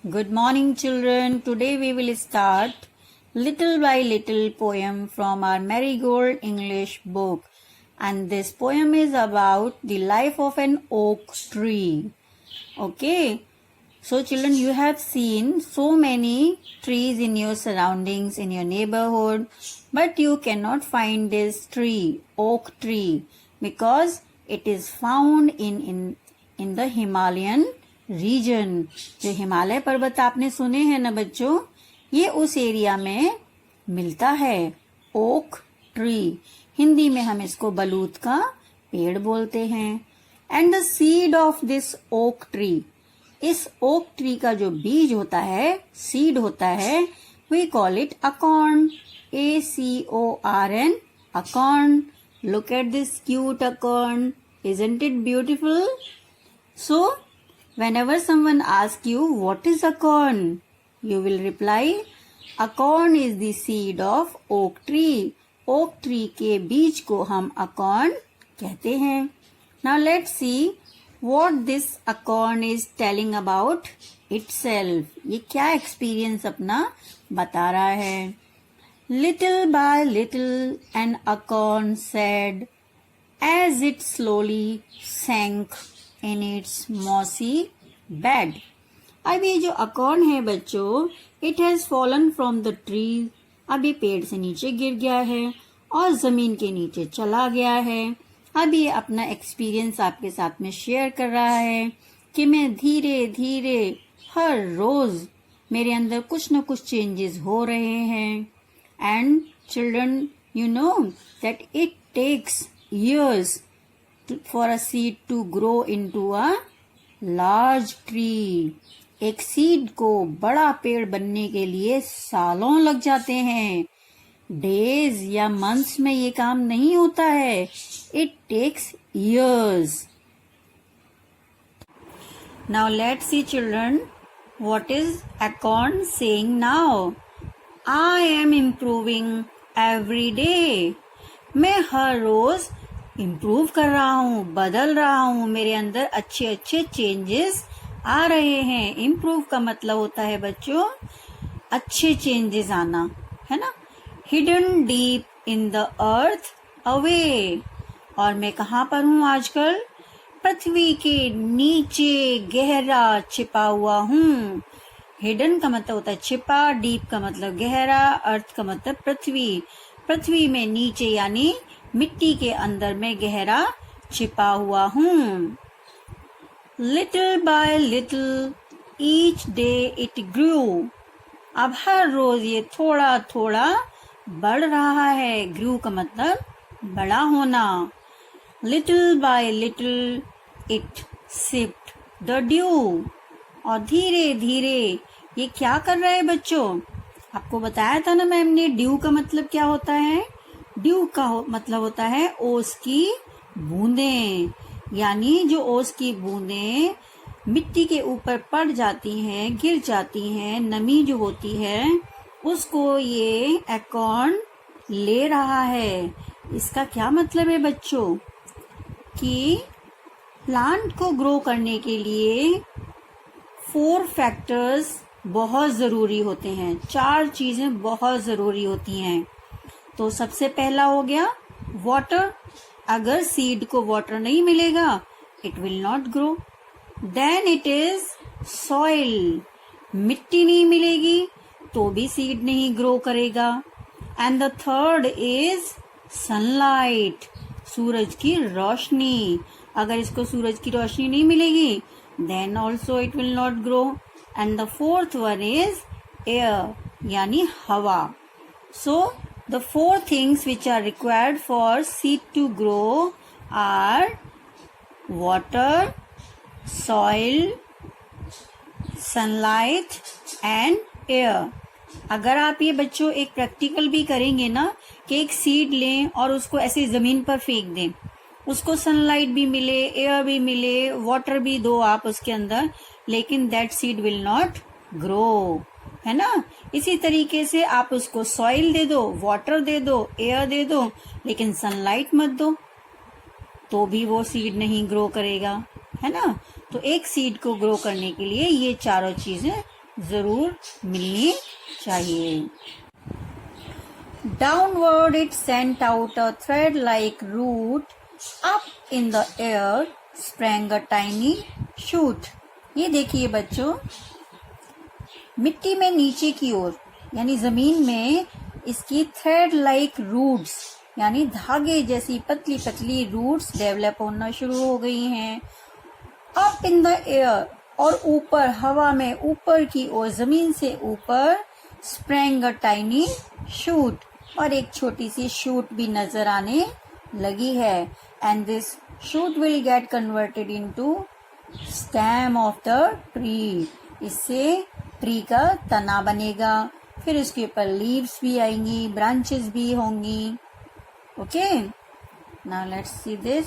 Good morning, children. Today we will start little by little poem from our Marigold English book. And this poem is about the life of an oak tree. Okay. So children, you have seen so many trees in your surroundings, in your neighborhood, but you cannot find this tree, oak tree, because it is found in the Himalayan region. जो हिमालय पर्वत आपने सुने हैं ना बच्चों, ये उस area में मिलता है. ओक ट्री, हिंदी में हम इसको बलूत का पेड़ बोलते हैं. And the seed of this oak tree, इस ओक ट्री का जो बीज होता है, सीड होता है, we call it acorn. ACORN, acorn. Look at this cute acorn. Isn't it beautiful? So, whenever someone asks you what is acorn, you will reply, acorn is the seed of oak tree. Oak tree के बीज को हम acorn कहते हैं. Now let's see what this acorn is telling about itself. ये क्या experience अपना बता रहा है. Little by little an acorn said, as it slowly sank in its mossy bed. अब ये जो अकॉर्न है बच्चों, it has fallen from the tree. अब ये पेड़ से नीचे गिर गया है और जमीन के नीचे चला गया है. अब ये अपना एक्सपीरियंस आपके साथ में शेयर कर रहा है कि मैं धीरे धीरे हर रोज मेरे अंदर कुछ न कुछ चेंजेस हो रहे हैं. And children, you know that it takes years for a seed to grow into a large tree. एक सीड को बड़ा पेड़ बनने के लिए सालों लग जाते हैं. डेज या मंथ्स में ये काम नहीं होता है. It takes years. Now let's see children, what is acorn saying now? I am improving every day. मैं हर रोज इम्प्रूव कर रहा हूँ, बदल रहा हूँ. मेरे अंदर अच्छे अच्छे चेंजेस आ रहे हैं. इम्प्रूव का मतलब होता है बच्चों अच्छे चेंजेस आना, है ना. Hidden deep in the earth away. और मैं कहाँ पर हूँ आजकल? पृथ्वी के नीचे गहरा छिपा हुआ हूँ. हिडन का मतलब होता है छिपा, डीप का मतलब गहरा, अर्थ का मतलब पृथ्वी. पृथ्वी में नीचे यानी मिट्टी के अंदर में गहरा छिपा हुआ हूँ. Little bye little each day it grew. अब हर रोज ये थोड़ा थोड़ा बढ़ रहा है. ग्रू का मतलब बड़ा होना. Little bye little it sipped the due. और धीरे धीरे ये क्या कर रहा है बच्चों? आपको बताया था ना मैम ने, ड्यू का मतलब क्या होता है? ड्यू का मतलब होता है ओस की बूंदें. यानी जो ओस की बूंदें मिट्टी के ऊपर पड़ जाती हैं, गिर जाती हैं, नमी जो होती है उसको ये अकॉर्न ले रहा है. इसका क्या मतलब है बच्चों? कि प्लांट को ग्रो करने के लिए 4 फैक्टर्स बहुत जरूरी होते हैं. 4 चीजें बहुत जरूरी होती हैं. तो सबसे पहला हो गया वाटर. अगर सीड को वाटर नहीं मिलेगा, it will not grow. Then it is soil. मिट्टी नहीं मिलेगी तो भी सीड नहीं ग्रो करेगा. And the third is sunlight. सूरज की रोशनी. अगर इसको सूरज की रोशनी नहीं मिलेगी, then also it will not grow. And the fourth one is air, यानी हवा. सो the 4 things which are required for seed to grow are water, soil, sunlight and air. अगर आप ये बच्चों एक प्रैक्टिकल भी करेंगे ना कि एक सीड लें और उसको ऐसे जमीन पर फेंक दें, उसको सनलाइट भी मिले, एयर भी मिले, वाटर भी दो आप उसके अंदर, लेकिन that seed will not grow, है ना. इसी तरीके से आप उसको सॉइल दे दो, वाटर दे दो, एयर दे दो, लेकिन सनलाइट मत दो, तो भी वो सीड नहीं ग्रो करेगा, है ना. तो एक सीड को ग्रो करने के लिए ये चारों चीजें जरूर मिलनी चाहिए। Downward it sent out a thread-like root. Up in the air sprang a tiny shoot. ये देखिए बच्चों, मिट्टी में नीचे की ओर यानी जमीन में इसकी थ्रेड लाइक रूट्स यानी धागे जैसी पतली पतली रूट्स डेवलप होना शुरू हो गई हैं। अप इन द एयर और ऊपर हवा में ऊपर की ओर जमीन से ऊपर स्प्रैंग अ टाइनी शूट और एक छोटी सी शूट भी नजर आने लगी है। And this shoot will get converted into stem of the tree. इससे ट्री का तना बनेगा, फिर उसके ऊपर लीव्स भी आएंगी, ब्रांचेस भी होंगी। Okay, now let's see this.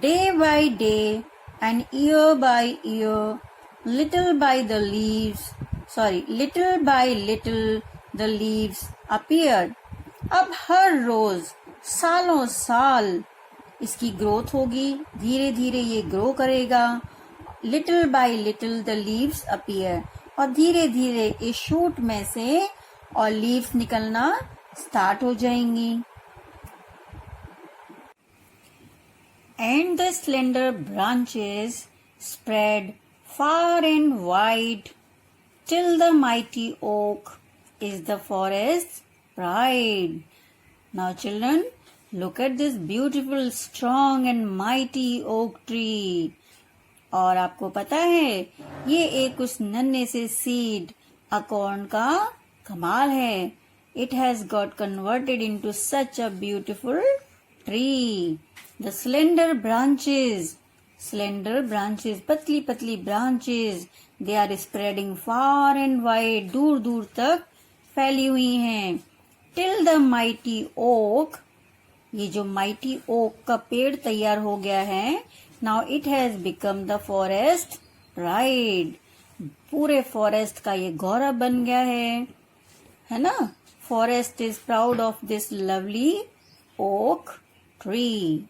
Day by day and year by year, little by little the leaves appeared. अब हर रोज सालों साल इसकी ग्रोथ होगी, धीरे धीरे ये ग्रो करेगा। Little bye little the leaves appear और धीरे धीरे इस शूट में से और लीव्स निकलना स्टार्ट हो जाएंगी। And the slender branches spread far and wide till the mighty oak is the forest's pride. Now children, look at this beautiful, strong and mighty oak tree. और आपको पता है ये एक उस नन्हे से सीड अकॉर्न का कमाल है। It has got converted into such a beautiful tree. The slender branches, पतली पतली branches, they are spreading far and wide, दूर दूर तक फैली हुई हैं। Till the mighty oak, ये जो mighty oak का पेड़ तैयार हो गया है, now it has become the forest pride. पूरे फॉरेस्ट का ये गौरव बन गया है ना? Forest is proud of this lovely oak tree.